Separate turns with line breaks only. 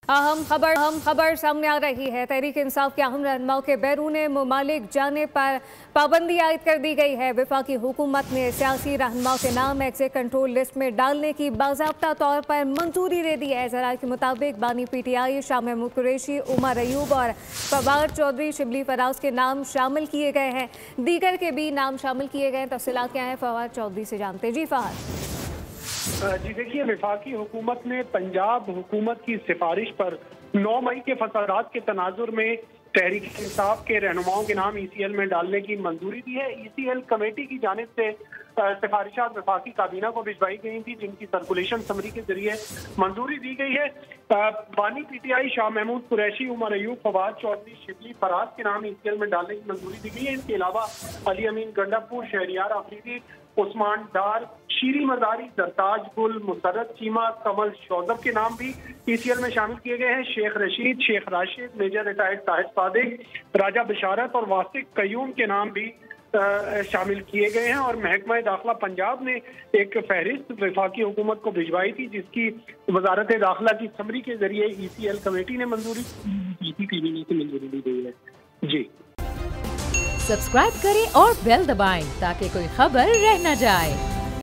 अहम खबर सामने आ रही है। तहरीक इंसाफ के अहम रहनुमाओं के बैरून ममालिक जाने पर पाबंदी आयद कर दी गई है। वफाकी हुकूमत ने सियासी रहनुमाओं के नाम एग्जिट कंट्रोल लिस्ट में डालने की बाज़ाब्ता तौर पर मंजूरी दे दी है। ज़राए के मुताबिक बानी PTI शाह महमूद कुरैशी, उमर अयूब और फवाद चौधरी शिबली फराज के नाम शामिल किए गए हैं। दीगर के भी नाम शामिल किए गए हैं। तफसीलात क्या है, फवाद चौधरी से जानते। जी फवाद।
जी देखिए, वफाकी हुकूमत ने पंजाब हुकूमत की सिफारिश पर 9 मई के फसादात के तनाजुर में तहरीक इंसाफ के रहनुमाओं के नाम ECL में डालने की मंजूरी दी है। ECL कमेटी की जानिब से सिफारिशात वफाकी काबीना को भिजवाई गई थी, जिनकी सर्कुलेशन समरी के जरिए मंजूरी दी गई है। बानी PTI शाह महमूद कुरैशी, उमर अयूब, फवाद चौधरी, शिबली फराज के नाम ECL में डालने की मंजूरी दी गई है। इनके अलावा अली अमीन गंडापुर, शहरियार अफरीदी, उस्मान डार, शीरी मजारी, सरताज गुल, मुसरत चीमा, कमल शौजब के नाम भी ECL में शामिल किए गए हैं। शेख रशीद, शेख राशिद, मेजर रिटायर्ड ताहिर सादिक, राजा बिशारत और वासिक कयूम के नाम भी शामिल किए गए हैं। और महकमा दाखिला पंजाब ने एक फहरिस्त वफाकी हुकूमत को भिजवाई थी, जिसकी वजारत दाखिला की समरी के जरिए ECL कमेटी ने मंजूरी दी गई है। जी
सब्सक्राइब करें और बेल दबाएं ताकि कोई खबर रह न जाए।